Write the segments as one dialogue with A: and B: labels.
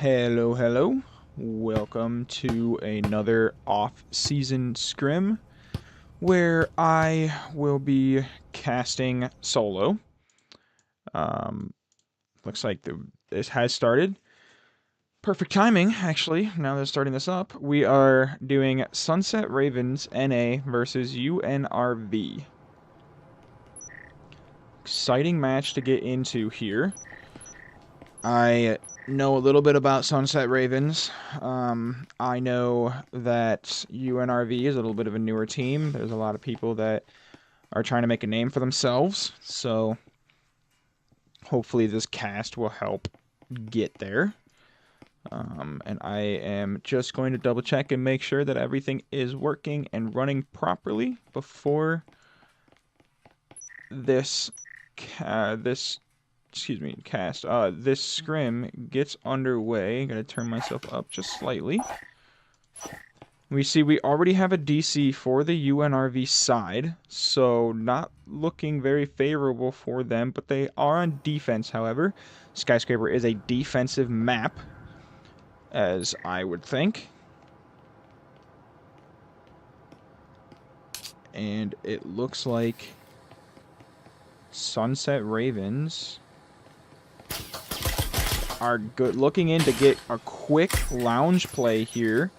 A: Hello, hello. Welcome to another off-season scrim where I will be casting solo. Looks like this has started. Perfect timing, actually, now that starting this up. We are doing SunsetRavens NA versus UNRV. Exciting match to get into here. I know a little bit about SunsetRavens. I know that UNRV is a little bit of a newer team. There's a lot of people that are trying to make a name for themselves, so hopefully this cast will help get there. And I am just going to double check and make sure that everything is working and running properly before this this scrim gets underway. Gotta turn myself up just slightly. We see we already have a DC for the UNRV side, so not looking very favorable for them, but they are on defense, however. Skyscraper is a defensive map, as I would think. And it looks like SunsetRavens are good, looking in to get a quick lounge play here.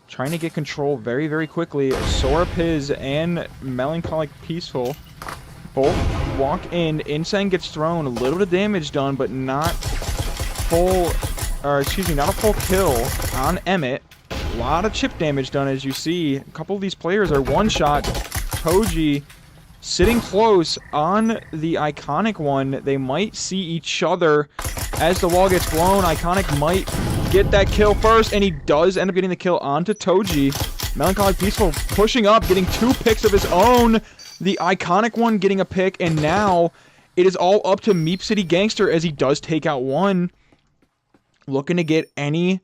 A: Trying to get control very, very quickly. Sorapiz and Melancholic Peaceful both walk in. Insane gets thrown. A little bit of damage done, but not full, not a full kill on Emmett. A lot of chip damage done, as you see. A couple of these players are one-shot. Toji sitting close on the Iconic one. They might see each other as the wall gets blown. Iconic might get that kill first, and he does end up getting the kill onto Toji. Melancholic Peaceful pushing up, getting 2 picks of his own. The Iconic one getting a pick, and now it is all up to Meep City Gangster as he does take out one. Looking to get any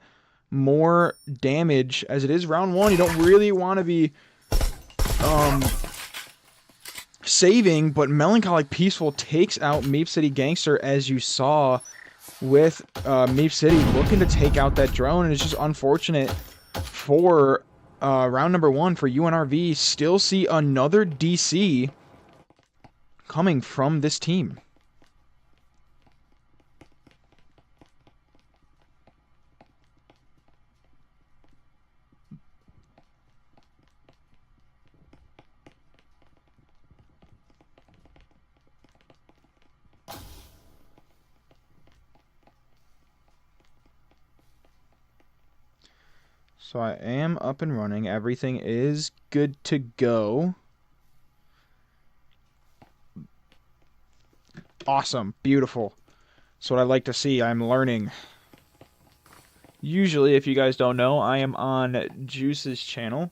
A: more damage, as it is round 1. You don't really want to be saving, but Melancholic Peaceful takes out Meep City Gangster, as you saw with Meep City looking to take out that drone. And it's just unfortunate for round number 1 for UNRV. Still see another DC coming from this team. So I am up and running. Everything is good to go. Awesome. Beautiful. That's what I like to see. I'm learning. Usually, if you guys don't know, I am on Juice's channel.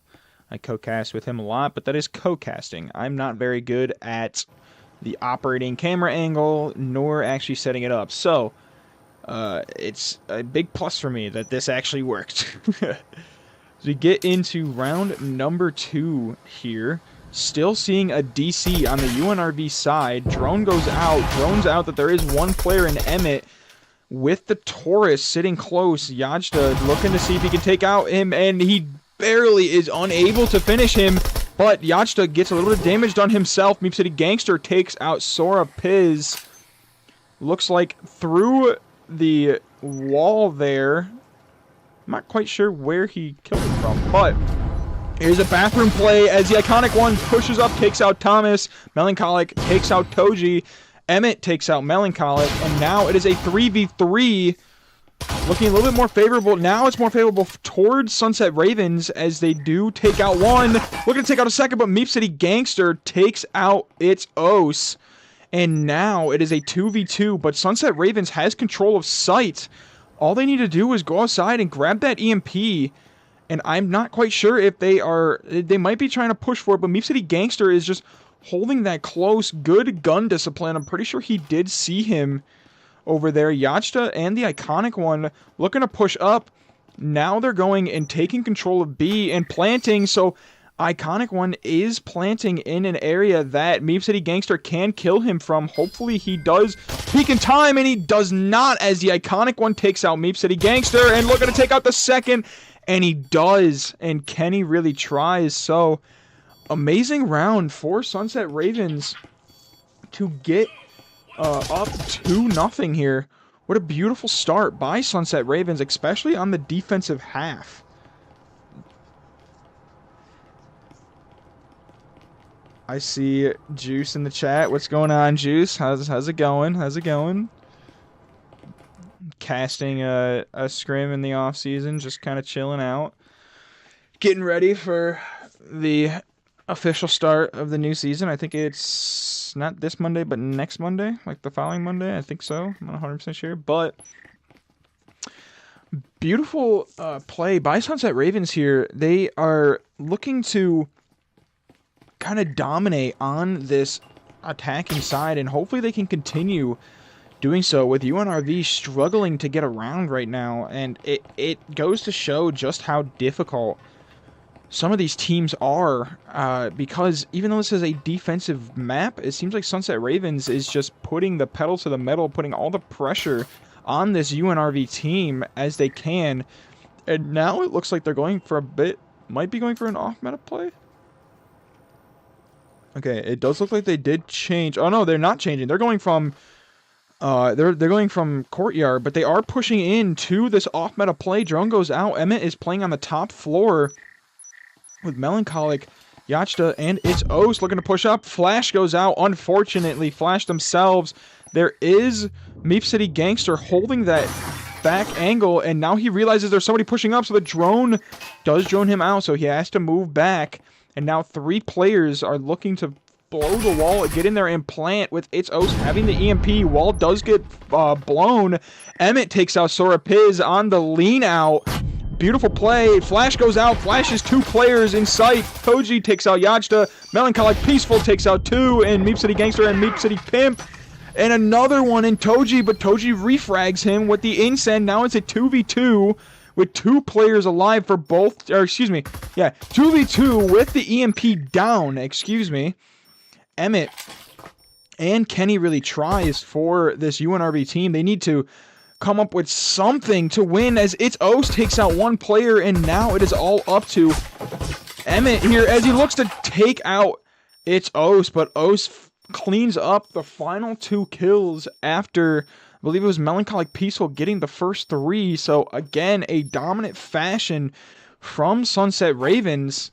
A: I co-cast with him a lot, but that is co-casting. I'm not very good at the operating camera angle, nor actually setting it up. So, it's a big plus for me that this actually worked. As we get into round number 2 here, still seeing a DC on the UNRV side. Drone goes out. Drone's out that there is one player in Emmett with the Taurus sitting close. Yajda looking to see if he can take out him, and he barely is unable to finish him. But Yajda gets a little bit of damage done himself. Meep City Gangster takes out Sora Piz. Looks like through the wall there. I'm not quite sure where he killed him from, but here's a bathroom play as the Iconic one pushes up, takes out Thomas. Melancholic takes out Toji. Emmett takes out Melancholic, and now it is a 3v3. Looking a little bit more favorable. Now it's more favorable towards SunsetRavens as they do take out one. Looking to take out a second, but Meep City Gangster takes out its Os. And now it is a 2v2, but SunsetRavens has control of sight. All they need to do is go outside and grab that EMP. And I'm not quite sure if they might be trying to push for it, but Meep City Gangster is just holding that close. Good gun discipline. I'm pretty sure he did see him over there. Yachta and the Iconic one looking to push up. Now they're going and taking control of B and planting, so Iconic One is planting in an area that Meep City Gangster can kill him from. Hopefully he does peek in time, and he does not, as the Iconic One takes out Meep City Gangster, and looking to take out the second, and he does, and Kenny really tries. So amazing round for SunsetRavens to get up 2-0 here. What a beautiful start by SunsetRavens, especially on the defensive half. I see Juice in the chat. What's going on, Juice? How's it going? How's it going? Casting a scrim in the offseason, just kind of chilling out. Getting ready for the official start of the new season. I think it's not this Monday, but next Monday, like the following Monday. I think so. I'm not 100% sure, but beautiful play by SunsetRavens here. They are looking to kind of dominate on this attacking side, and hopefully they can continue doing so with UNRV struggling to get around right now. And it goes to show just how difficult some of these teams are, because even though this is a defensive map, it seems like SunsetRavens is just putting the pedal to the metal, putting all the pressure on this UNRV team as they can. And now it looks like they're going for might be going for an off-meta play. Okay, it does look like they did change. Oh no, they're not changing. They're going from they're going from courtyard, but they are pushing into this off-meta play. Drone goes out. Emmett is playing on the top floor with Melancholic, Yachta, and it's Oast looking to push up. Flash goes out. Unfortunately, Flash themselves. There is Meep City Gangster holding that back angle, and now he realizes there's somebody pushing up, so the drone does drone him out, so he has to move back. And now 3 players are looking to blow the wall, get in there and plant with It's Oast having the EMP. Wall does get blown. Emmett takes out Sora Piz on the lean out. Beautiful play. Flash goes out. Flashes 2 players in sight. Koji takes out Yachta. Melancholic Peaceful takes out 2. And Meep City Gangster and Meep City Pimp. And another one in Toji, but Toji refrags him with the Incend. Now it's a 2v2. With 2 players alive for both, or excuse me, yeah, 2v2 with the EMP down, excuse me. Emmett and Kenny really tries for this UNRV team. They need to come up with something to win, as It's Oast takes out 1 player, and now it is all up to Emmett here as he looks to take out It's Oast, but Oast cleans up the final 2 kills after, I believe it was Melancholic Peaceful getting the first 3. So again, a dominant fashion from SunsetRavens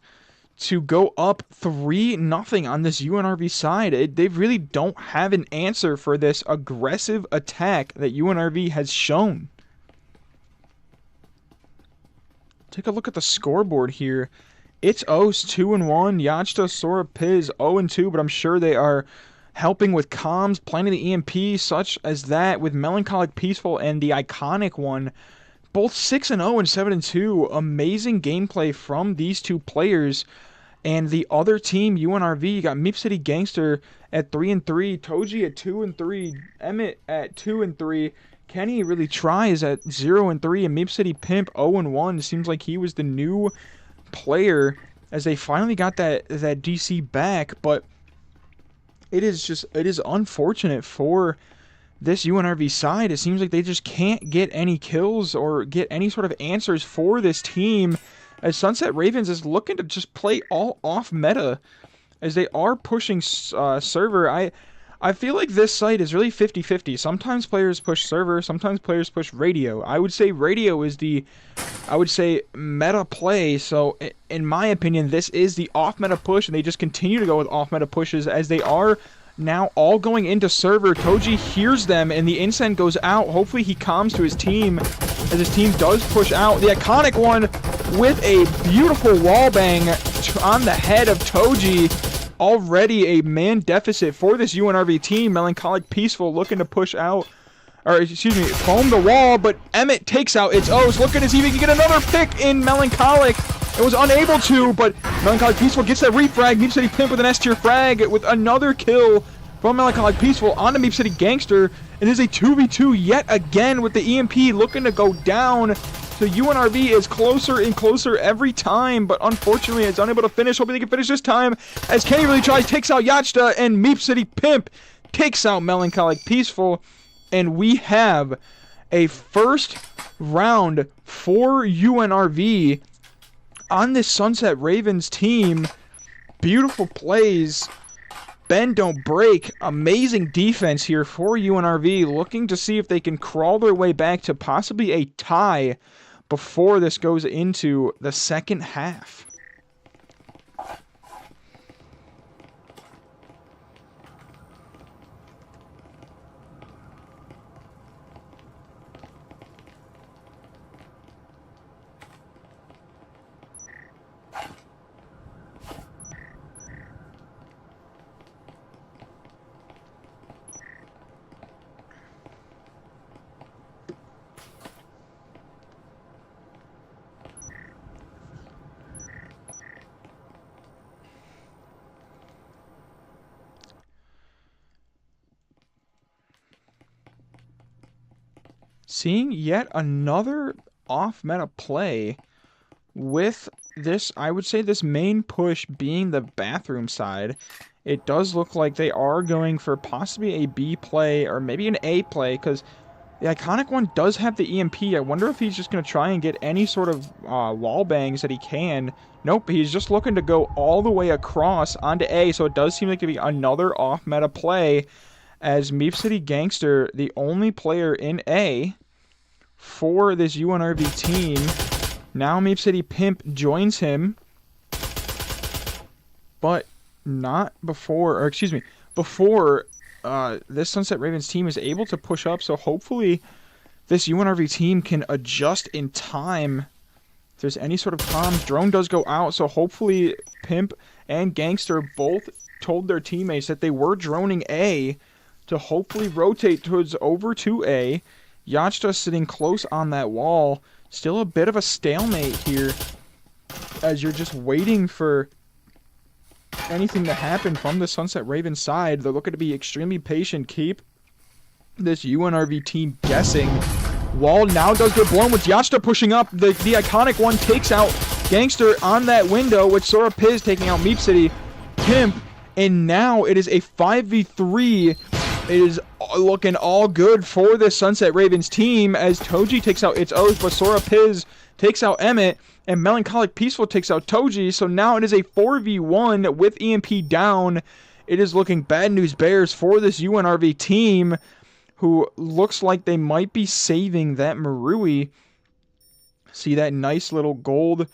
A: to go up 3-0 on this UNRV side. They really don't have an answer for this aggressive attack that UNRV has shown. Take a look at the scoreboard here. It's Oast 2-1, Yachta, Sora, Piz 0-2, but I'm sure they are helping with comms, planting the EMP, such as that, with Melancholic Peaceful and the Iconic One. Both 6-0 and 7-2. Amazing gameplay from these 2 players. And the other team, UNRV, you got Meep City Gangster at 3-3, Toji at 2-3, Emmett at 2-3. Kenny really tries at 0-3, and Meep City Pimp 0-1. Seems like he was the new player as they finally got that DC back, but it is unfortunate for this UNRV side. It seems like they just can't get any kills or get any sort of answers for this team, as SunsetRavens is looking to just play all off meta as they are pushing server. I feel like this site is really 50-50. Sometimes players push server, sometimes players push radio. I would say radio is the, meta play. So in my opinion, this is the off-meta push, and they just continue to go with off-meta pushes as they are now all going into server. Toji hears them, and the Incend goes out. Hopefully he calms to his team as his team does push out. The Iconic One with a beautiful wallbang on the head of Toji. Already a man deficit for this UNRV team. Melancholic Peaceful looking to push out, or excuse me, foam the wall, but Emmett takes out It's O's, looking to see if he can get another pick in Melancholic. It was unable to, but Melancholic Peaceful gets that refrag. Meep City Pimp with an S-tier frag with another kill from Melancholic Peaceful onto Meep City Gangster. It is a 2v2 yet again with the EMP looking to go down. The UNRV is closer and closer every time, but unfortunately it's unable to finish. Hoping they can finish this time, as Kenny really tries, takes out Yachta, and Meep City Pimp takes out Melancholic Peaceful, and we have a first round for UNRV on this Sunset Ravens team. Beautiful plays. Bend don't break. Amazing defense here for UNRV, looking to see if they can crawl their way back to possibly a tie before this goes into the second half. Seeing yet another off-meta play with this, I would say this main push being the bathroom side. It does look like they are going for possibly a B play or maybe an A play, because the Iconic one does have the EMP. I wonder if he's just going to try and get any sort of wall bangs that he can. Nope, he's just looking to go all the way across onto A, so it does seem like to be another off-meta play, as Meep City Gangster, the only player in A for this UNRV team. Now Meep City Pimp joins him, but not before, or excuse me, before this Sunset Ravens team is able to push up, so hopefully this UNRV team can adjust in time. If there's any sort of comms, drone does go out, so hopefully Pimp and Gangster both told their teammates that they were droning A to hopefully rotate towards over to A. Yachta sitting close on that wall. Still a bit of a stalemate here, as you're just waiting for anything to happen from the Sunset Ravens side. They're looking to be extremely patient, keep this UNRV team guessing. Wall now does get blown with Yachta pushing up. The Iconic one takes out Gangster on that window, with Sora Piz taking out Meep City Pimp. And now it is a 5v3. It is looking all good for the Sunset Ravens team, as Toji takes out its Oath, but Sora Piz takes out Emmett, and Melancholic Peaceful takes out Toji. So now it is a 4v1 with EMP down. It is looking bad news bears for this UNRV team, who looks like they might be saving that Marui. See that nice little golden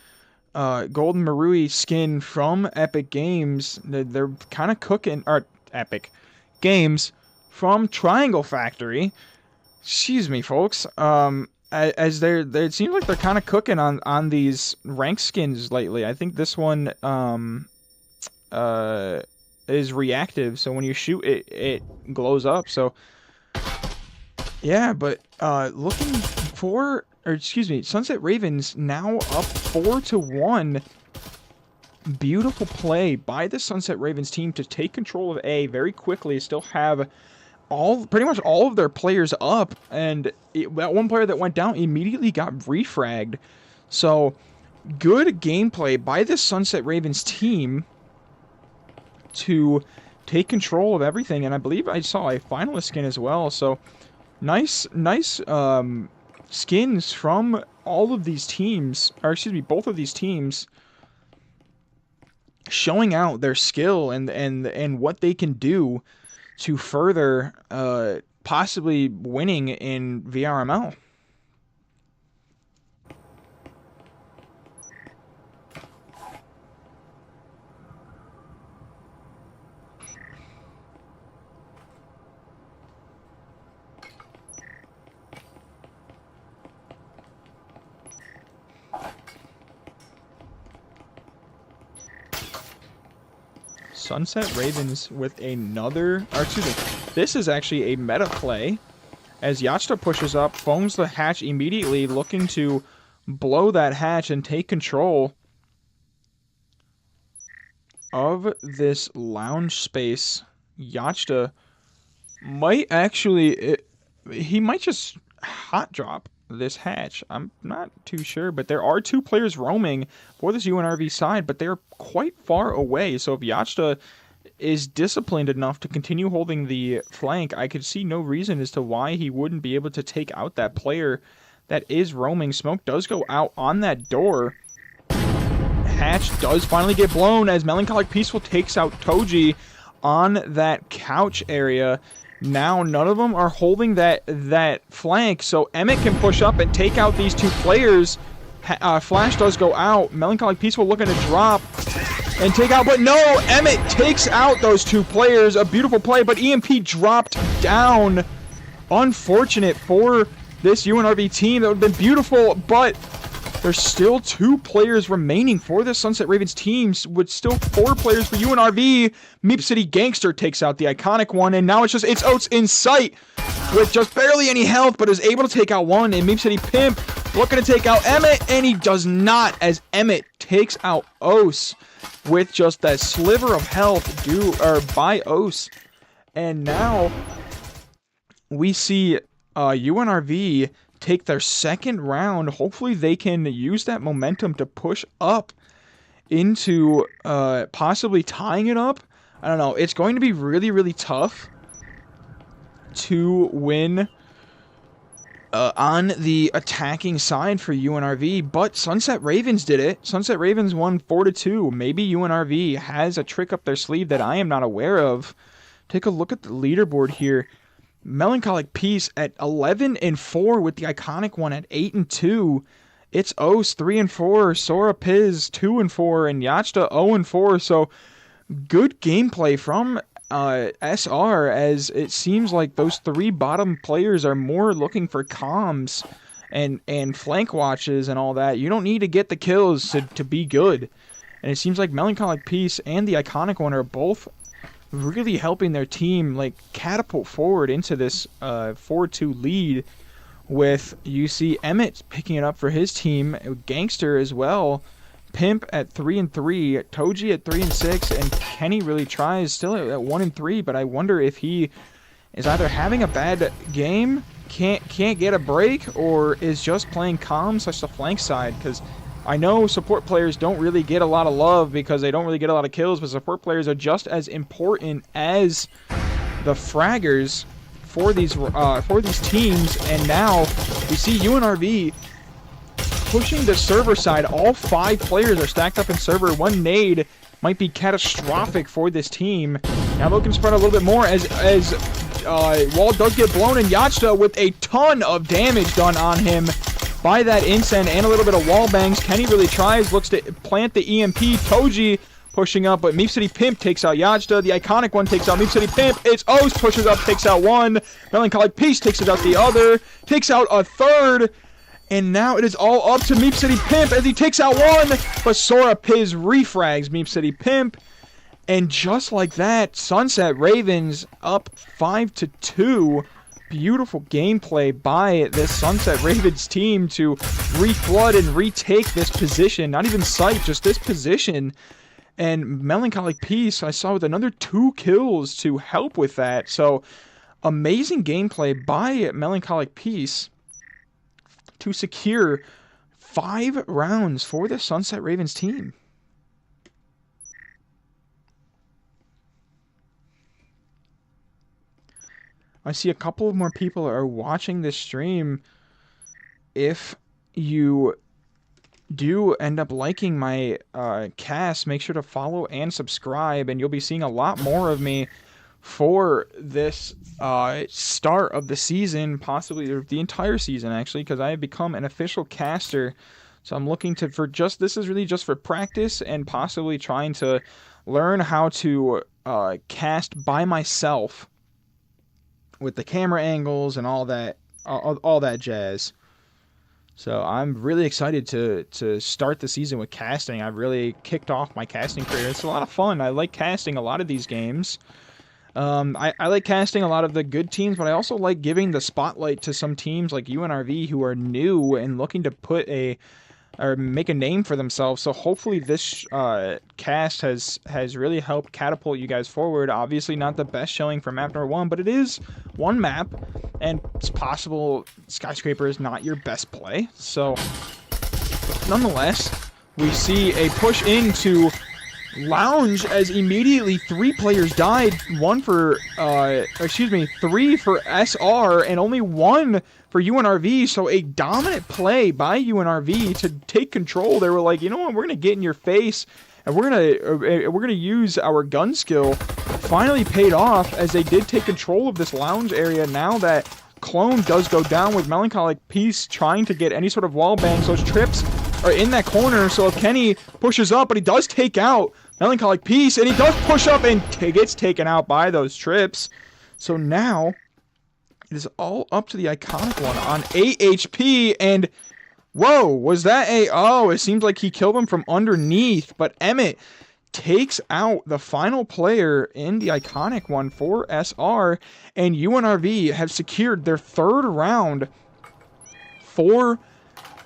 A: Marui skin from Epic Games. They're kind of cooking, or Epic Games from Triangle Factory. Excuse me, folks. As it seems like they're kind of cooking on these rank skins lately. I think this one is reactive, so when you shoot it glows up. So yeah, but looking for, or excuse me, Sunset Ravens now up 4-1. Beautiful play by the Sunset Ravens team to take control of A very quickly. Still have pretty much all of their players up, and that one player that went down immediately got refragged. So good gameplay by the Sunset Ravens team to take control of everything, and I believe I saw a finalist skin as well. So nice skins from all of these teams, or excuse me, both of these teams, showing out their skill and what they can do to further possibly winning in VRML. Sunset Ravens with another, or excuse me, this is actually a meta play, as Yachta pushes up, foams the hatch immediately, looking to blow that hatch and take control of this lounge space. Yachta might actually, he might just hot drop this hatch? I'm not too sure, but there are 2 players roaming for this UNRV side, but they're quite far away. So if Yachta is disciplined enough to continue holding the flank, I could see no reason as to why he wouldn't be able to take out that player that is roaming. Smoke does go out on that door. Hatch does finally get blown as Melancholic Peaceful takes out Toji on that couch area. Now none of them are holding that flank, so Emmett can push up and take out these 2 players. Flash does go out. Melancholic Peaceful looking to drop and take out, but no, Emmett takes out those 2 players. A beautiful play, but EMP dropped down. Unfortunate for this UNRV team. That would have been beautiful, but there's still 2 players remaining for the SunsetRavens teams, with still 4 players for UNRV. Meep City Gangster takes out the iconic one, and now it's Oats in sight with just barely any health, but is able to take out one. And Meep City Pimp looking to take out Emmett, and he does not, as Emmett takes out Oats with just that sliver of health by Oats. And now we see UNRV take their second round. Hopefully they can use that momentum to push up into possibly tying it up. I don't know. It's going to be really, really tough to win on the attacking side for UNRV, but SunsetRavens did it. SunsetRavens won 4-2. Maybe UNRV has a trick up their sleeve that I am not aware of. Take a look at the leaderboard here. Melancholic Peace at 11-4 with the iconic one at 8-2. It's Os 3-4, Sora Piz 2-4, and Yachta 0-4. So good gameplay from SR, as it seems like those 3 bottom players are more looking for comms and flank watches and all that. You don't need to get the kills to be good. And it seems like Melancholic Peace and the iconic one are both really helping their team like catapult forward into this 4-2 lead, with you see Emmett picking it up for his team, Gangster as well, Pimp at 3-3, Toji at 3-6, and Kenny really tries still at 1-3, but I wonder if he is either having a bad game, can't get a break, or is just playing calm such the flank side, because I know support players don't really get a lot of love because they don't really get a lot of kills, but support players are just as important as the fraggers for these teams. And now we see UNRV pushing the server side. All 5 players are stacked up in server. One nade might be catastrophic for this team. Now looking to spread a little bit more as wall does get blown, and Yachta with a ton of damage done on him by that incend and a little bit of wall bangs. Kenny really tries, looks to plant the EMP. Toji pushing up, but Meep City Pimp takes out Yachta. The iconic one takes out Meep City Pimp. It's O's pushes up, takes out one. Melancholic Peace takes it out the other, takes out a third. And now it is all up to Meep City Pimp as he takes out one, but Sora Piz refrags Meep City Pimp. And just like that, SunsetRavens up 5-2. Beautiful gameplay by this SunsetRavens team to reflood and retake this position. Not even sight, just this position. And Melancholic Peace, I saw with another 2 kills to help with that. So, amazing gameplay by Melancholic Peace to secure 5 rounds for the SunsetRavens team. I see a couple more people are watching this stream. If you do end up liking my cast, make sure to follow and subscribe, and you'll be seeing a lot more of me for this start of the season, possibly the entire season actually, because I have become an official caster. So I'm looking to this is really just for practice and possibly trying to learn how to cast by myself with the camera angles and all that jazz. So I'm really excited to start the season with casting. I've really kicked off my casting career. It's a lot of fun. I like casting a lot of these games. I like casting a lot of the good teams, but I also like giving the spotlight to some teams like UNRV who are new and looking to put a or make a name for themselves. So hopefully this cast has really helped catapult you guys forward. Obviously not the best showing for map number 1, but it is one map, and it's possible Skyscraper is not your best play. So nonetheless, we see a push into Lounge as immediately 3 players died. 3 for SR and only 1 for UNRV. So a dominant play by UNRV to take control. They were like, you know what, we're gonna get in your face and we're gonna use our gun skill. Finally paid off as they did take control of this lounge area. Now that Clone does go down with Melancholic Peace trying to get any sort of wall bangs, those trips are in that corner. So if Kenny pushes up, but he does take out Melancholic Peace, and he does push up and gets taken out by those trips. So now it is all up to the Iconic One on 8 HP, and whoa, was that a... Oh, it seems like he killed him from underneath, but Emmett takes out the final player in the Iconic One for SR, and UNRV have secured their 3rd round for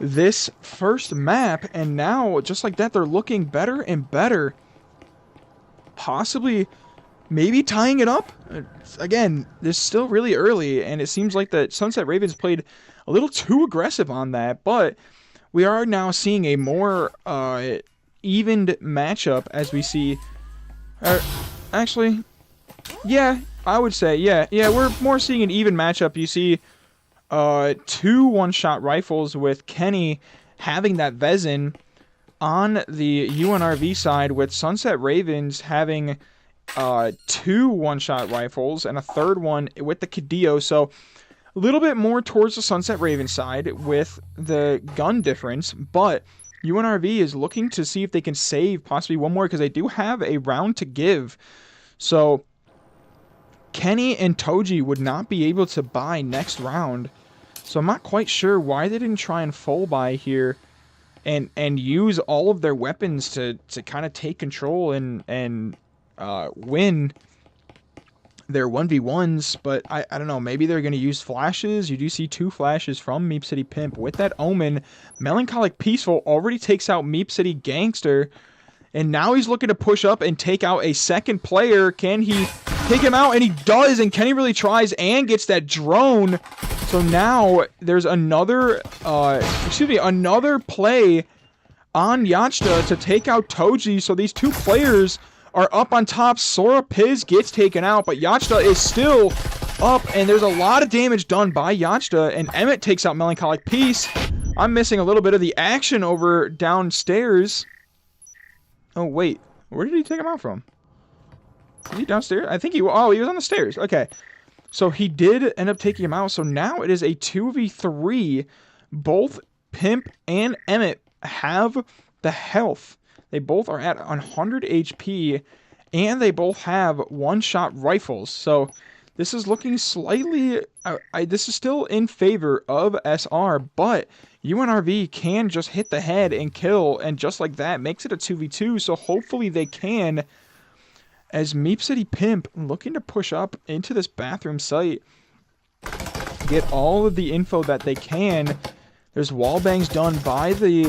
A: this first map, and now, just like that, they're looking better and better. Possibly, maybe tying it up. Again, this is still really early, and it seems like that SunsetRavens played a little too aggressive on that, but we are now seeing a more evened matchup as we see... actually, yeah, I would say, yeah, we're more seeing an even matchup. You see 2 one-shot rifles with Kenny having that Vezin on the UNRV side, with SunsetRavens having 2 one-shot rifles and a 3rd one with the Cadillo. So a little bit more towards the SunsetRavens side with the gun difference, but UNRV is looking to see if they can save possibly one more, because they do have a round to give. So Kenny and Toji would not be able to buy next round. So I'm not quite sure why they didn't try and full buy here and use all of their weapons to kind of take control and win their 1v1s. But I don't know, maybe they're going to use flashes. You do see 2 flashes from Meep City Pimp with that Omen. Melancholic Peaceful already takes out Meep City Gangster, and now he's looking to push up and take out a second player. Can he take him out? And he does, and Kenny really tries and gets that drone. So now there's another another play on Yachta to take out Toji. So these 2 players are up on top. Sora Piz gets taken out, but Yachta is still up, and there's a lot of damage done by Yachta, and Emmett takes out Melancholic Peace. I'm missing a little bit of the action over downstairs. Oh, wait. Where did he take him out from? Is he downstairs? I think he was on the stairs. Okay. So he did end up taking him out. So now it is a 2v3. Both Pimp and Emmett have the health. They both are at 100 HP, and they both have one-shot rifles. So this is looking slightly... this is still in favor of SR, but UNRV can just hit the head and kill, and just like that, makes it a 2v2. So hopefully they can, as Meep City Pimp looking to push up into this bathroom site, get all of the info that they can. There's wall bangs done by the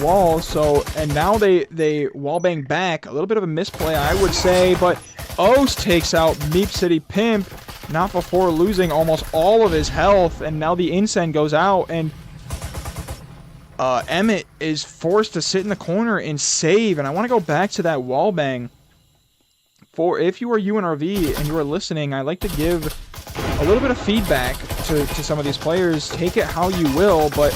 A: wall, so, and now they wall bang back. A little bit of a misplay, I would say, but O's takes out Meep City Pimp, not before losing almost all of his health, and now the Incen goes out, and Emmett is forced to sit in the corner and save. And I want to go back to that wall bang. For if you are UNRV and you are listening, I like to give a little bit of feedback to some of these players. Take it how you will, but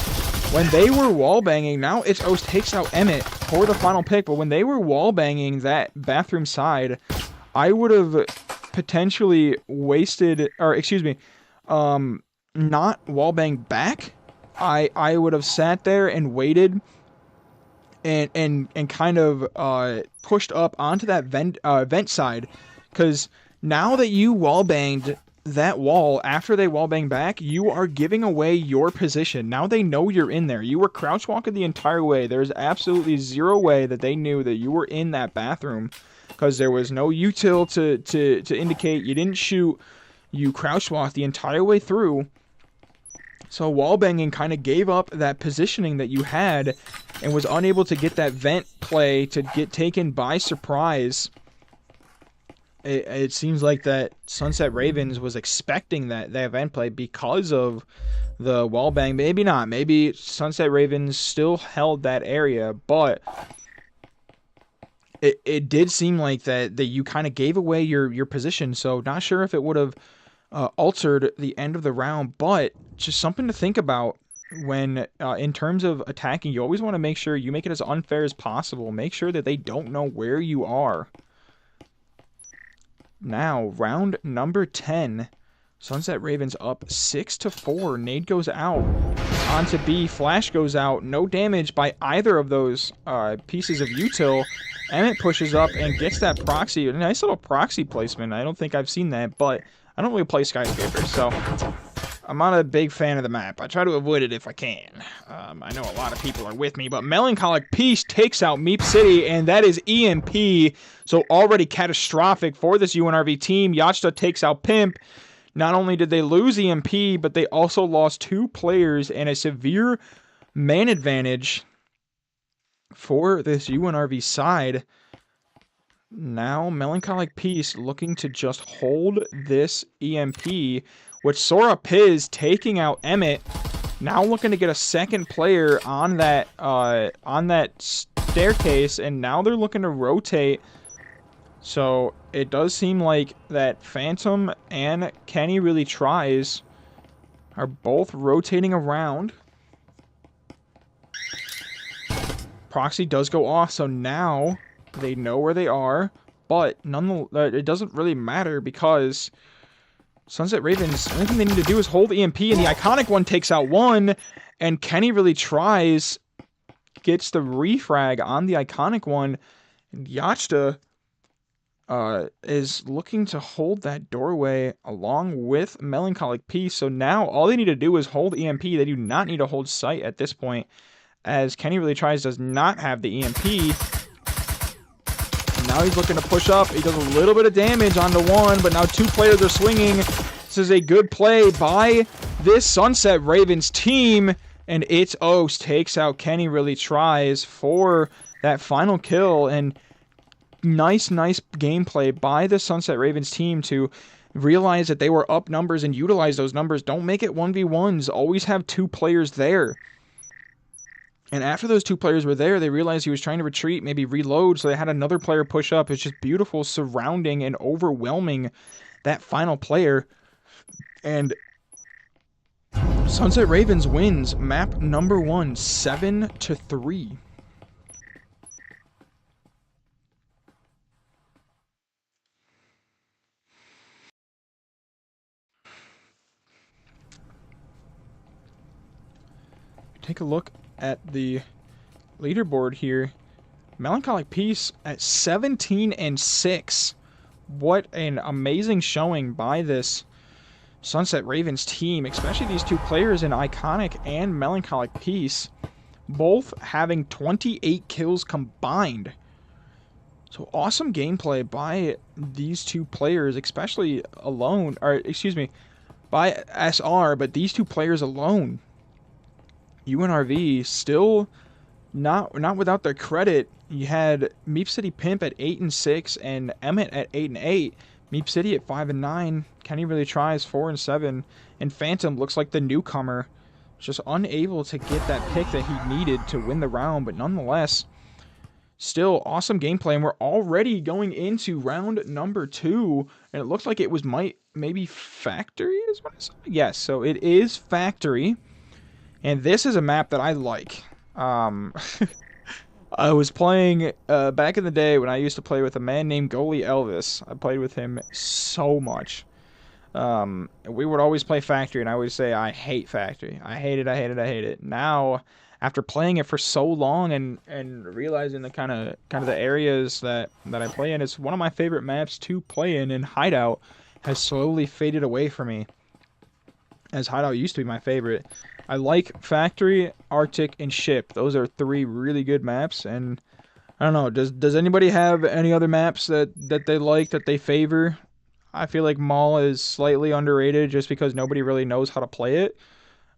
A: when they were wall banging, now it's O's takes out Emmett for the final pick, but when they were wall banging that bathroom side, I would have potentially wasted, or excuse me, not wall bang back. I would have sat there and waited and kind of pushed up onto that vent side, because now that you wall banged that wall after they wall bang back, you are giving away your position. Now they know you're in there. You were crouch walking the entire way. There's absolutely zero way that they knew that you were in that bathroom, because there was no util to indicate you didn't shoot. You crouch walked the entire way through. So wallbanging kind of gave up that positioning that you had and was unable to get that vent play to get taken by surprise. It seems like that SunsetRavens was expecting that vent play because of the wallbang. Maybe not. Maybe SunsetRavens still held that area, but it did seem like that you kind of gave away your position. So not sure if it would have altered the end of the round, but just something to think about when in terms of attacking. You always want to make sure you make it as unfair as possible. Make sure that they don't know where you are. Now, round number 10. SunsetRavens up 6-4. Nade goes out. Onto B. Flash goes out. No damage by either of those pieces of util. Emmett pushes up and gets that proxy. A nice little proxy placement. I don't think I've seen that, but I don't really play Skyscraper, so I'm not a big fan of the map. I try to avoid it if I can. I know a lot of people are with me, but Melancholic Peace takes out Meep City, and that is EMP. So already catastrophic for this UNRV team. Yachta takes out Pimp. Not only did they lose EMP, but they also lost 2 players and a severe man advantage for this UNRV side. Now, Melancholic Peace looking to just hold this EMP, with Sora Piz taking out Emmett. Now looking to get a second player on that staircase, and now they're looking to rotate. So it does seem like that Phantom and Kenny Really Tries are both rotating around. Proxy does go off, so now they know where they are, but it doesn't really matter because SunsetRavens, the only thing they need to do is hold EMP, and the Iconic one takes out one, and Kenny Really Tries gets the refrag on the Iconic one, and Yachta is looking to hold that doorway along with Melancholic Peace. So now all they need to do is hold EMP. They do not need to hold sight at this point, as Kenny Really Tries does not have the EMP. And now he's looking to push up. He does a little bit of damage onto one, but now 2 players are swinging. This is a good play by this SunsetRavens team, and It's Oaks takes out Kenny Really Tries for that final kill. And nice gameplay by the SunsetRavens team to realize that they were up numbers and utilize those numbers. Don't make it 1v1s. Always have 2 players there. And after those 2 players were there, they realized he was trying to retreat, maybe reload, so they had another player push up. It's just beautiful surrounding and overwhelming that final player. And SunsetRavens wins map number 1, 7-3. Take a look at the leaderboard here. Melancholic Peace at 17-6. What an amazing showing by this SunsetRavens team, especially these 2 players in Iconic and Melancholic Peace, both having 28 kills combined. So awesome gameplay by these 2 players, especially alone, or excuse me, by SR, but these 2 players alone. UNRV still not without their credit. You had Meep City Pimp at 8-6 and Emmett at 8-8. Meep City at 5-9. Kenny Really Tries 4-7, and Phantom looks like the newcomer, just unable to get that pick that he needed to win the round. But nonetheless, still awesome gameplay, and we're already going into round number 2, and it looks like it was maybe Factory is what I said. Yes, so it is Factory. And this is a map that I like. I was playing back in the day when I used to play with a man named Goalie Elvis. I played with him so much. We would always play Factory, and I would say, I hate Factory. I hate it, I hate it, I hate it. Now, after playing it for so long and realizing the kind of the areas that I play in, it's one of my favorite maps to play in, and Hideout has slowly faded away from me, as Hideout used to be my favorite. I like Factory, Arctic, and Ship. Those are 3 really good maps, and I don't know, does anybody have any other maps that they like, that they favor? I feel like Mall is slightly underrated just because nobody really knows how to play it.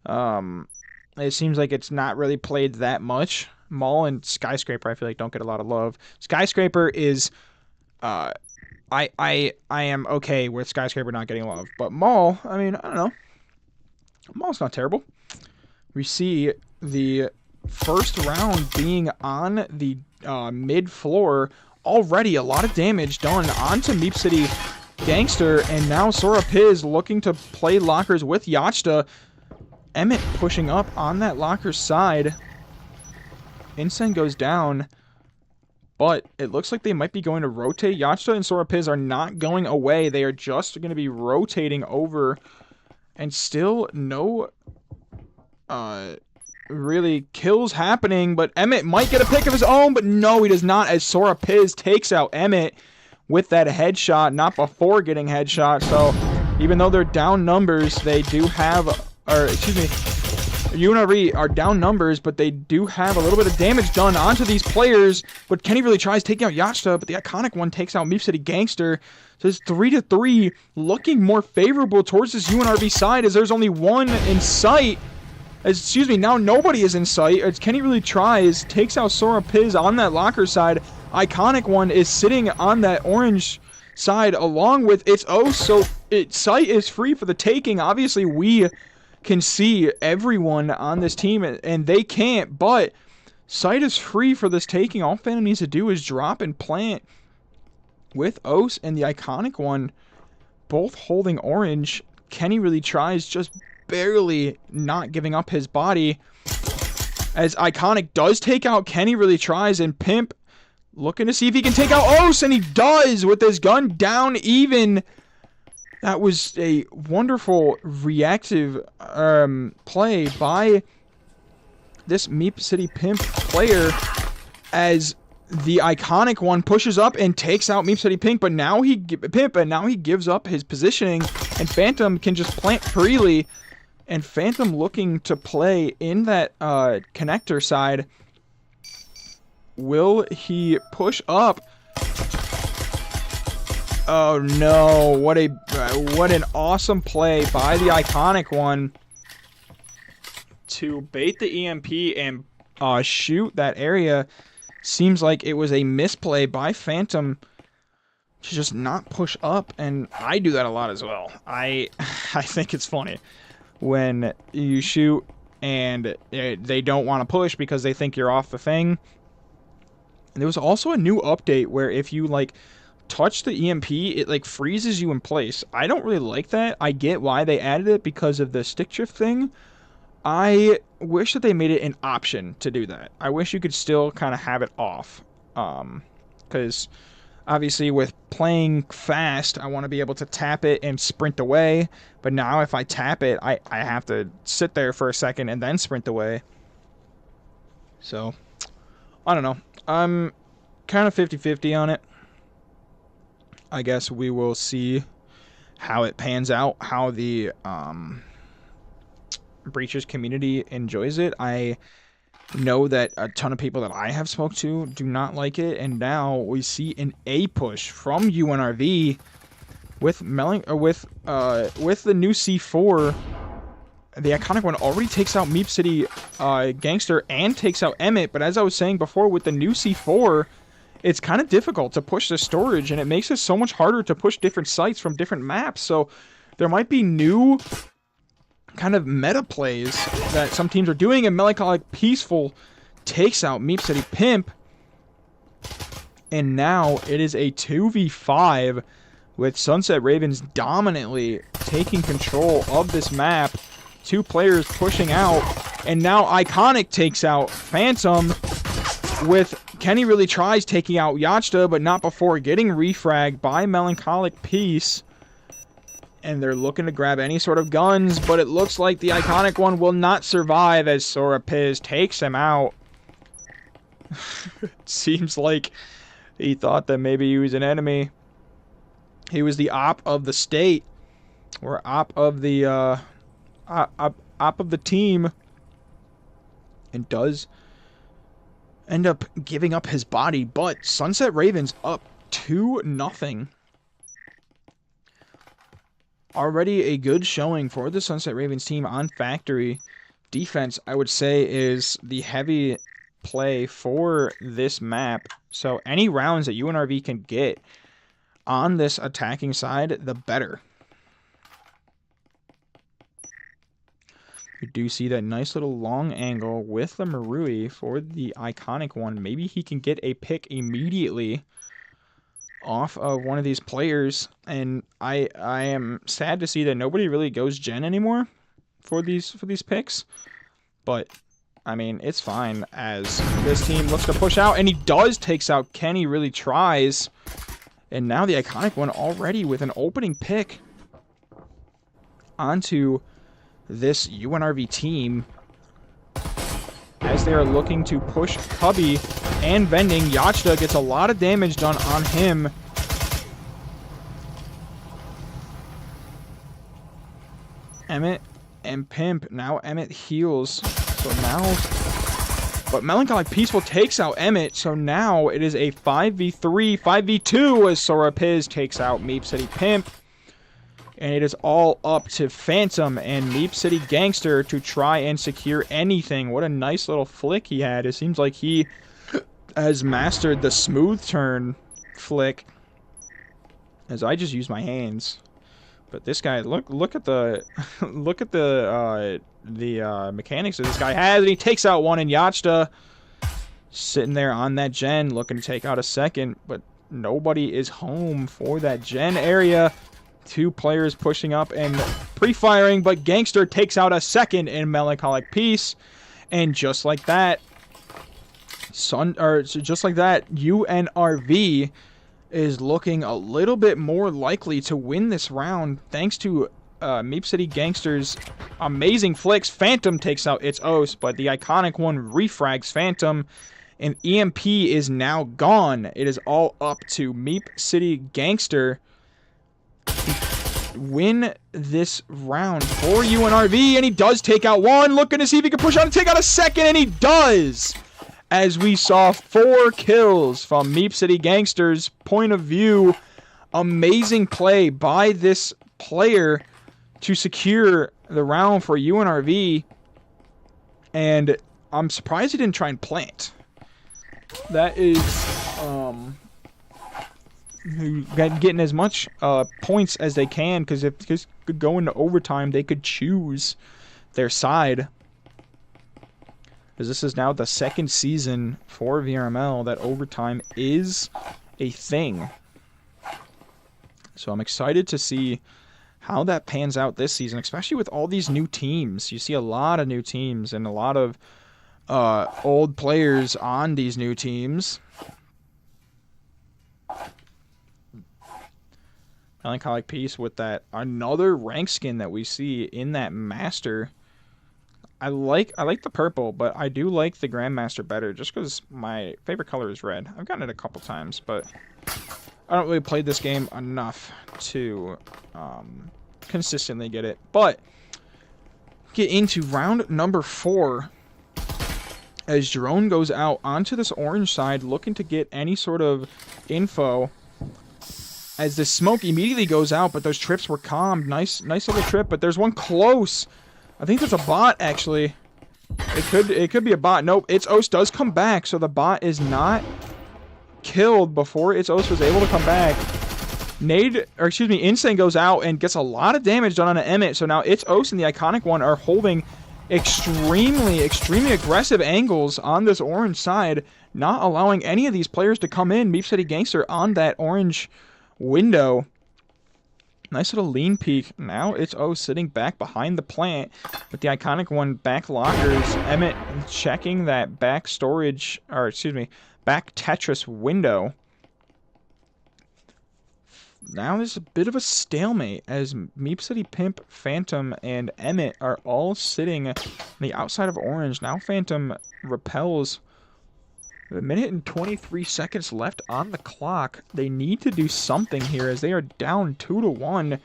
A: It seems like it's not really played that much. Maul and Skyscraper, I feel like, don't get a lot of love. Skyscraper is, uh, I am okay with Skyscraper not getting love, but Maul, I mean, I don't know. Maul's not terrible. We see the first round being on the mid floor. Already a lot of damage done onto Meep City Gangster, and now Sora Piz looking to play lockers with Yachta. Emmett pushing up on that locker side. Incen goes down, but it looks like they might be going to rotate. Yachta and Sora Piz are not going away. They are just going to be rotating over, and still no really kills happening, but Emmett might get a pick of his own, but no, he does not, as Sora Piz takes out Emmett with that headshot, not before getting headshot. So even though they're down numbers, they do have, or excuse me, UNRV are down numbers, but they do have a little bit of damage done onto these players. But Kenny really tries taking out Yachta, but the iconic one takes out Meep City Gangster. So it's 3-3, looking more favorable towards this UNRV side, as there's only one in sight. Excuse me, now nobody is in sight. As Kenny really tries, takes out Sora Piz on that locker side. Iconic one is sitting on that orange side along with its O, so its sight is free for the taking. Obviously, we can see everyone on this team, and they can't, but sight is free for this taking. All Phantom needs to do is drop and plant with Ose and the iconic one both holding orange. Kenny really tries, just barely not giving up his body, as iconic does take out Kenny really tries, and Pimp looking to see if he can take out Ose, and he does with his gun down even. That was a wonderful reactive play by this Meep City Pimp player, as the iconic one pushes up and takes out Meep City Pimp, but now he gives up his positioning, and Phantom can just plant freely. And Phantom looking to play in that connector side. Will he push up? Oh no, what an awesome play by the iconic one to bait the EMP and shoot that area. Seems like it was a misplay by Phantom to just not push up, and I do that a lot as well. I think it's funny when you shoot and they don't want to push because they think you're off the thing. And there was also a new update where if you like touch the EMP, it like freezes you in place. I don't really like that. I get why they added it because of the stick shift thing. I wish that they made it an option to do that. I wish you could still kind of have it off. Because obviously with playing fast, I want to be able to tap it and sprint away. But now if I tap it, I have to sit there for a second and then sprint away. So, I don't know. I'm kind of 50-50 on it. I guess we will see how it pans out, how the Breachers community enjoys it. I know that a ton of people that I have spoke to do not like it, and now we see an A push from UNRV with the new C4. The iconic one already takes out Meep City Gangster and takes out Emmett, but as I was saying before, with the new C4, it's kind of difficult to push the storage, and it makes it so much harder to push different sites from different maps. So there might be new kind of meta plays that some teams are doing, and Melancholic Peaceful takes out Meep City Pimp. And now it is a 2v5 with SunsetRavens dominantly taking control of this map. Two players pushing out, and now Iconic takes out Phantom, with Kenny really tries taking out Yachta, but not before getting refragged by Melancholic Peace. And they're looking to grab any sort of guns, but it looks like the iconic one will not survive as Sora Piz takes him out. It seems like he thought that maybe he was an enemy. He was the op of the state, or op of the op of the team, and does end up giving up his body. But SunsetRavens up 2-0. already a good showing for the Sunset Ravens team on factory. Defense, I would say, is the heavy play for this map. So any rounds that UNRV can get on this attacking side, the better. We do see that nice little long angle with the Marui for the iconic one. Maybe he can get a pick immediately off of one of these players. And I am sad to see that nobody really goes gen anymore for these picks. But I mean, it's fine as this team looks to push out, and he does takes out Kenny, really tries. And now the iconic one already with an opening pick onto this UNRV team as they are looking to push Cubby and Vending. Yachta gets a lot of damage done on him. Emmett and Pimp. Now Emmett heals. So now... But Melancholic Peaceful takes out Emmett. So now it is a 5v3, 5v2 as Sora Piz takes out Meep City Pimp. And it is all up to Phantom and Meep City Gangster to try and secure anything. What a nice little flick he had. It seems like he has mastered the smooth turn flick. As I just use my hands. But this guy, look at the mechanics that this guy has. And he takes out one, and Yachta sitting there on that gen looking to take out a second. But nobody is home for that gen area. Two players pushing up and pre-firing, but Gangster takes out a second in Melancholic Peace. And just like that, UNRV is looking a little bit more likely to win this round thanks to Meep City Gangster's amazing flicks. Phantom takes out its Os, but the iconic one refrags Phantom, and EMP is now gone. It is all up to Meep City Gangster win this round for UNRV, and he does take out one, looking to see if he can push out and take out a second, and he does! As we saw 4 kills from Meep City Gangster's point of view. Amazing play by this player to secure the round for UNRV, and I'm surprised he didn't try and plant. That is, getting as much points as they can, because if this could go into overtime, they could choose their side. Because this is now the second season for VRML that overtime is a thing. So I'm excited to see how that pans out this season, especially with all these new teams. You see a lot of new teams and a lot of old players on these new teams. Melancholic Peace with that another rank skin that we see in that master. I like the purple, but I do like the Grandmaster better just because my favorite color is red. I've gotten it a couple times, but I don't really play this game enough to consistently get it. But get into round number 4 as Jerome goes out onto this orange side looking to get any sort of info. As the smoke immediately goes out, but those trips were calmed. Nice little trip, but there's one close. I think there's a bot, actually. It could be a bot. Nope, its Os does come back, so the bot is not killed before its Os was able to come back. Insane goes out and gets a lot of damage done on an Emmett, so now its Os and the iconic one are holding extremely aggressive angles on this orange side, not allowing any of these players to come in. Meep City Gangster on that orange window. Nice little lean peek. Now it's sitting back behind the plant with the iconic one back lockers. Emmett checking that back storage, back Tetris window. Now there's a bit of a stalemate as Meep City Pimp, Phantom, and Emmett are all sitting on the outside of orange. Now Phantom repels. A minute and 23 seconds left on the clock. They need to do something here as they are down 2-1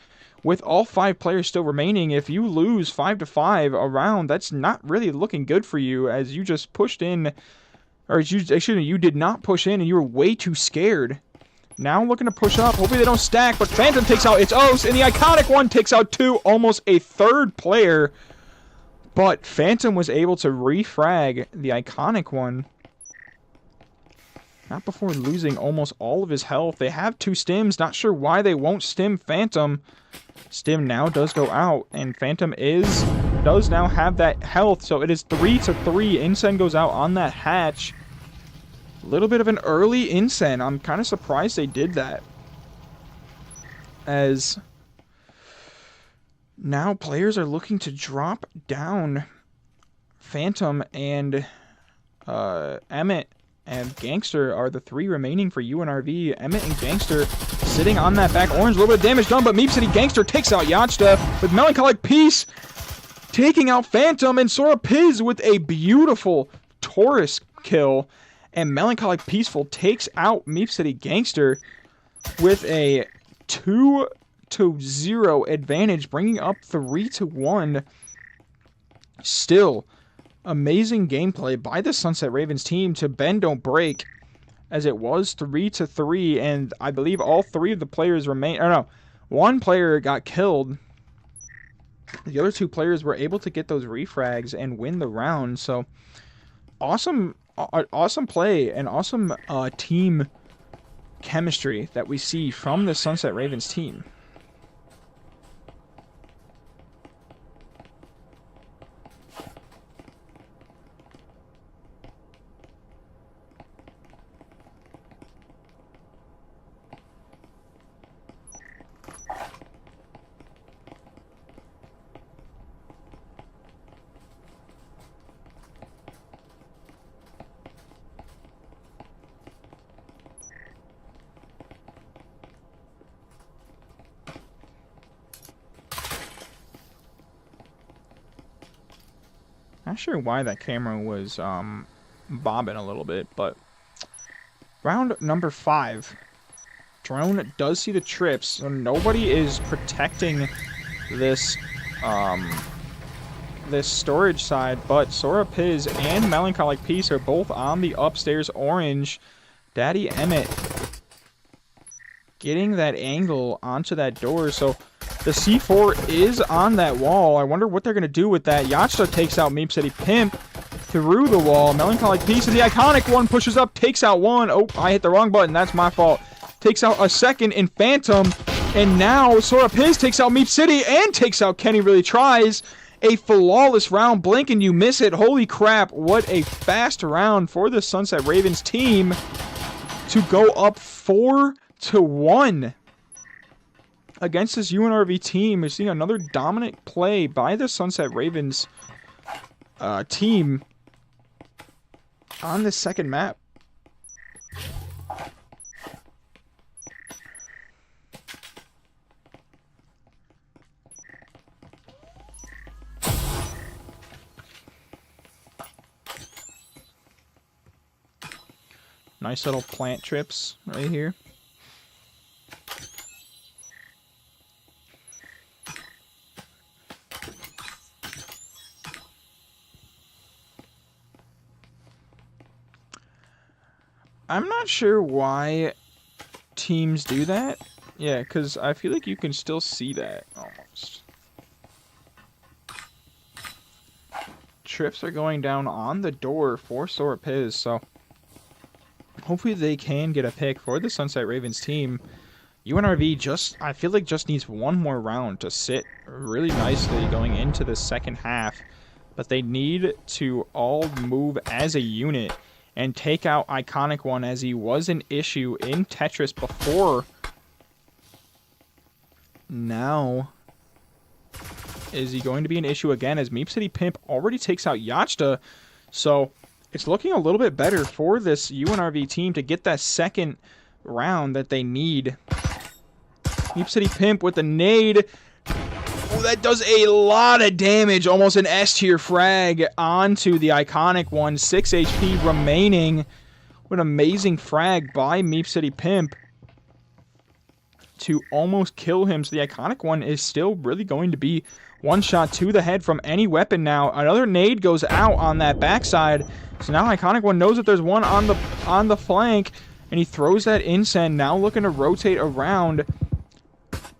A: with all 5 players still remaining. If you lose 5-5 a round, that's not really looking good for you as you just pushed in, or you did not push in and you were way too scared Now looking to push up. Hopefully they don't stack, but Phantom takes out its O's, and the Iconic One takes out 2, almost a third player. But Phantom was able to refrag the Iconic One. Not before losing almost all of his health. They have 2 stims. Not sure why they won't stim Phantom. Stim now does go out, and Phantom does now have that health. So it is 3-3. Insen goes out on that hatch. A little bit of an early Insen. I'm kind of surprised they did that. As now players are looking to drop down Phantom and Emmett and Gangster are the 3 remaining for UNRV. Emmett and Gangster sitting on that back orange. A little bit of damage done, but Meep City Gangster takes out Yachtsta with Melancholic Peace taking out Phantom, and Sora Piz with a beautiful Taurus kill. And Melancholic Peaceful takes out Meep City Gangster with a 2-0 advantage, bringing up 3-1. Still, amazing gameplay by the SunsetRavens team to bend don't break, as it was 3-3, and I believe all 3 of the players remain. Or no, 1 player got killed. The other 2 players were able to get those refrags and win the round. So awesome play and awesome team chemistry that we see from the SunsetRavens team. Not sure why that camera was bobbing a little bit, but round number 5. Drone does see the trips, so nobody is protecting this this storage side, but Sora Piz and Melancholic Peace are both on the upstairs orange. Daddy Emmett getting that angle onto that door, so the C4 is on that wall. I wonder what they're going to do with that. Yachtsta takes out Meep City Pimp through the wall. Melancholic Peace is the Iconic One, pushes up, takes out 1. Oh, I hit the wrong button. That's my fault. Takes out a second in Phantom. And now Sora Piz takes out Meep City and takes out Kenny Really Tries. A flawless round. Blink and you miss it. Holy crap. What a fast round for the SunsetRavens team to go up 4-1. Against this UNRV team. We're seeing another dominant play by the SunsetRavens team on this second map. Nice little plant trips right here. I'm not sure why teams do that. Yeah, because I feel like you can still see that, almost. Trips are going down on the door for Sora Piz, so hopefully they can get a pick for the SunsetRavens team. UNRV I feel like just needs 1 more round to sit really nicely going into the second half. But they need to all move as a unit and take out Iconic One, as he was an issue in Tetris before. Now, is he going to be an issue again, as Meep City Pimp already takes out Yachtsta? So it's looking a little bit better for this UNRV team to get that second round that they need. Meep City Pimp with the nade. Oh, that does a lot of damage. Almost an S-tier frag onto the Iconic One. 6 HP remaining. What an amazing frag by Meep City Pimp to almost kill him. So the Iconic One is still really going to be 1 shot to the head from any weapon now. Another nade goes out on that backside. So now Iconic One knows that there's one on the flank. And he throws that insend, now looking to rotate around.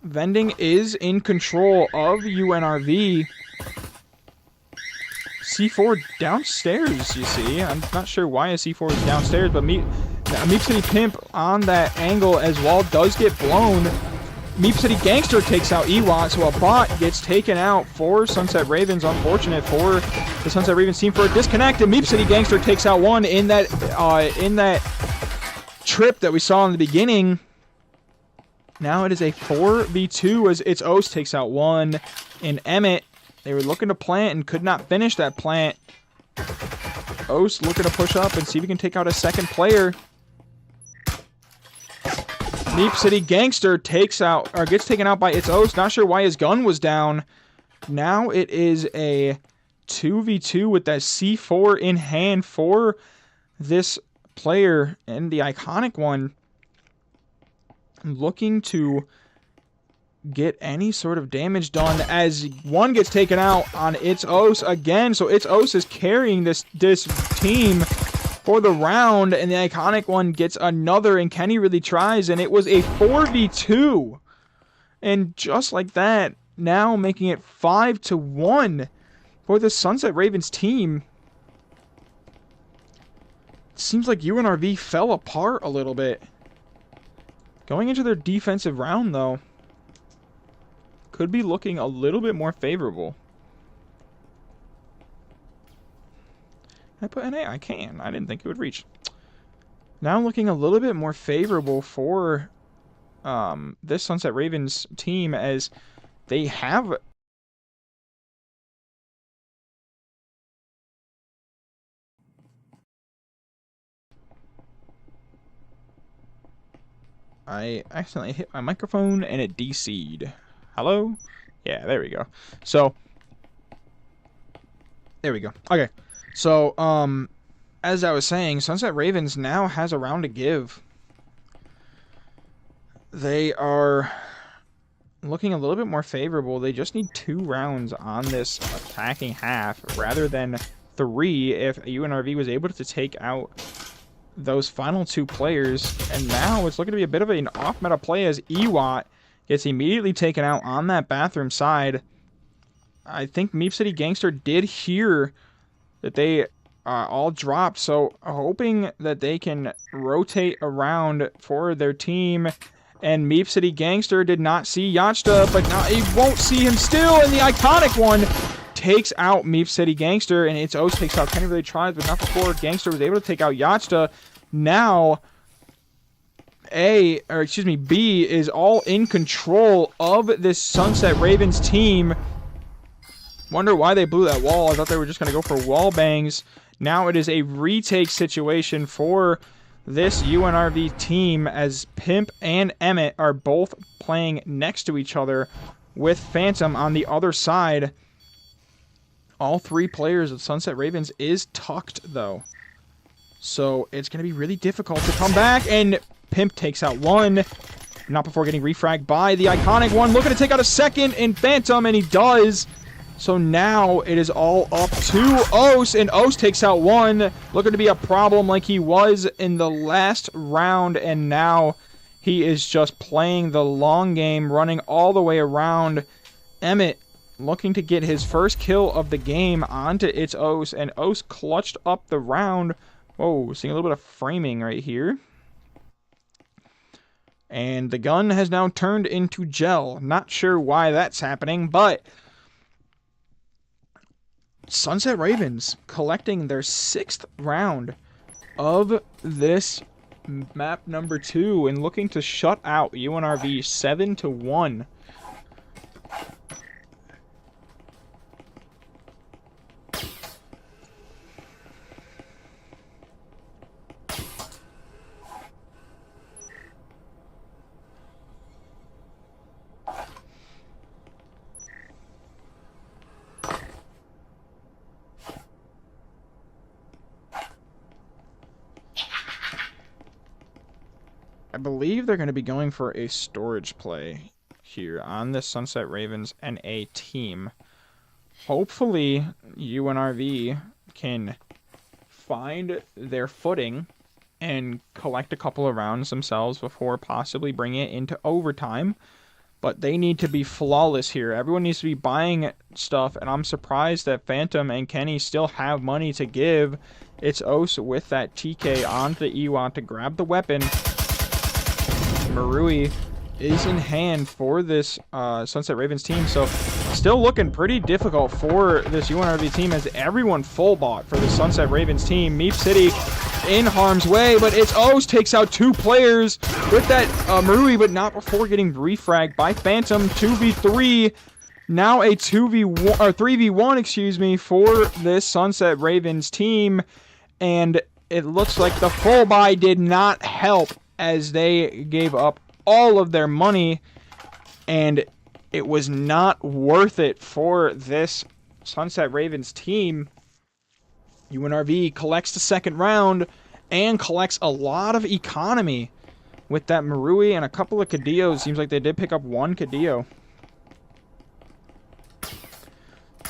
A: Vending is in control of UNRV. C4 downstairs, you see. I'm not sure why a C4 is downstairs, but Meep City Pimp on that angle as well does get blown. Meep City Gangster takes out Ewat, so a bot gets taken out for Sunset Ravens. Unfortunate for the Sunset Ravens team for a disconnect, and Meep City Gangster takes out one in that trip that we saw in the beginning. Now it is a 4v2 as It's Oast takes out one, and Emmett, they were looking to plant and could not finish that plant. Oast looking to push up and see if he can take out a second player. Meep City Gangster gets taken out by It's Oast. Not sure why his gun was down. Now it is a 2v2 with that C4 in hand for this player, and the iconic one looking to get any sort of damage done as one gets taken out on It's Oast again. So It's Oast is carrying this team for the round, and the iconic one gets another, and Kenny really tries, and it was a 4v2. And just like that, now making it 5-1 for the Sunset Ravens team. It seems like UNRV fell apart a little bit. Going into their defensive round, though, could be looking a little bit more favorable. Can I put NA? I can. I didn't think it would reach. Now looking a little bit more favorable for this Sunset Ravens team, as they have... I accidentally hit my microphone and it DC'd. Hello? Yeah, there we go. So, there we go. Okay. So, as I was saying, Sunset Ravens now has a round to give. They are looking a little bit more favorable. They just need 2 rounds on this attacking half rather than 3 if UNRV was able to take out those final 2 players. And now it's looking to be a bit of an off-meta play as Ewat gets immediately taken out on that bathroom side. I think Meep City Gangster did hear that they all dropped, so hoping that they can rotate around for their team. And Meep City Gangster did not see Yachta, but now he won't see him still, and the iconic one takes out Meep City Gangster, and It's Oast takes out Kenny Really Tries, but not before Gangster was able to take out Yachta. Now B is all in control of this Sunset Ravens team. Wonder why they blew that wall. I thought they were just going to go for wall bangs. Now it is a retake situation for this UNRV team, as Pimp and Emmett are both playing next to each other with Phantom on the other side. All 3 players of Sunset Ravens is tucked, though. So it's going to be really difficult to come back, and Pimp takes out one. Not before getting refragged by the iconic one. Looking to take out a second in Phantom, and he does. So now it is all up to Oast, and Oast takes out one. Looking to be a problem like he was in the last round, and now he is just playing the long game, running all the way around. Emmett looking to get his first kill of the game onto It's Oast, and Oast clutched up the round. Whoa, seeing a little bit of framing right here. And the gun has now turned into gel. Not sure why that's happening, but Sunset Ravens collecting their 6th round of this map number 2 and looking to shut out UNRV 7-1. I believe they're going to be going for a storage play here on the Sunset Ravens NA team. Hopefully, UNRV can find their footing and collect a couple of rounds themselves before possibly bringing it into overtime. But they need to be flawless here. Everyone needs to be buying stuff, and I'm surprised that Phantom and Kenny still have money to give. It's Os with that TK onto the Ewok to grab the weapon. Marui is in hand for this SunsetRavens team, so still looking pretty difficult for this UNRV team as everyone full bought for the SunsetRavens team. Meep City in harm's way, but it's O's takes out 2 players with that Marui, but not before getting refragged by Phantom. 2v3, now a 2v1 or 3v1, excuse me, for this SunsetRavens team, and it looks like the full buy did not help as they gave up all of their money, and it was not worth it for this SunsetRavens team. UNRV collects the second round and collects a lot of economy with that Marui and a couple of Cadillos. Seems like they did pick up 1 Cadillo.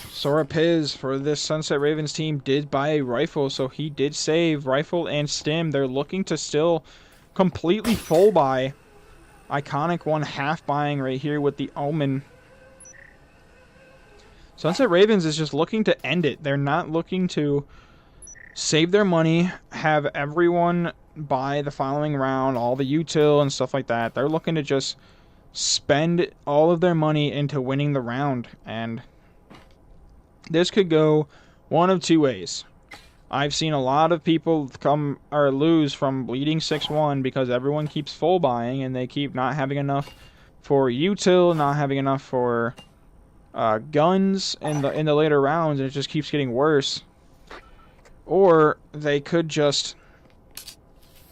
A: Sora Piz for this SunsetRavens team did buy a rifle, so he did save rifle and stim. They're looking to still completely full buy. Iconic one half buying right here with the Omen. SunsetRavens is just looking to end it. They're not looking to save their money, have everyone buy the following round, all the util and stuff like that. They're looking to just spend all of their money into winning the round, and this could go one of 2 ways. I've seen a lot of people come or lose from leading 6-1 because everyone keeps full buying and they keep not having enough for util, not having enough for guns in the later rounds, and it just keeps getting worse. Or they could just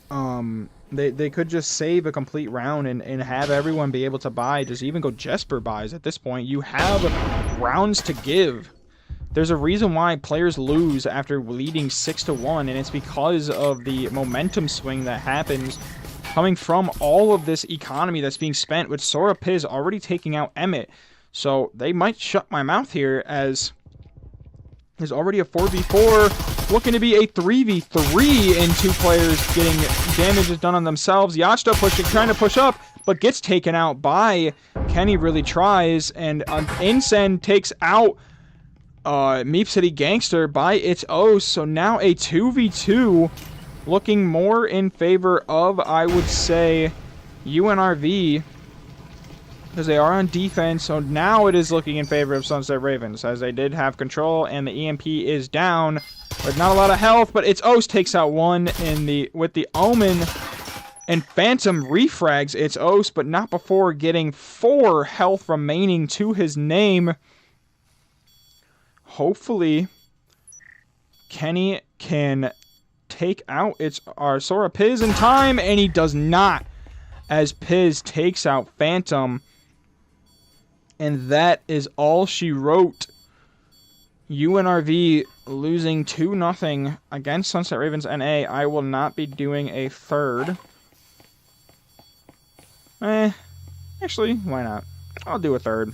A: they could just save a complete round and have everyone be able to buy, just even go Jesper buys at this point. You have rounds to give. There's a reason why players lose after leading 6-1, and it's because of the momentum swing that happens coming from all of this economy that's being spent, with Sora Piz already taking out Emmett. So they might shut my mouth here, as there's already a 4v4, looking to be a 3v3, and 2 players getting damages done on themselves. Yachta trying to push up, but gets taken out by Kenny. Really tries, and Incen takes out Meep City Gangster by its O. So now a 2v2, looking more in favor of, I would say, UNRV, because they are on defense. So now it is looking in favor of SunsetRavens, as they did have control, and the EMP is down, but not a lot of health. But its Os takes out 1 with the Omen, and Phantom refrags its Os, but not before getting 4 health remaining to his name. Hopefully, Kenny can take out our Sora Piz in time, and he does not, as Piz takes out Phantom. And that is all she wrote. UNRV losing 2-0 against SunsetRavens NA. I will not be doing a third. Actually, why not? I'll do a third.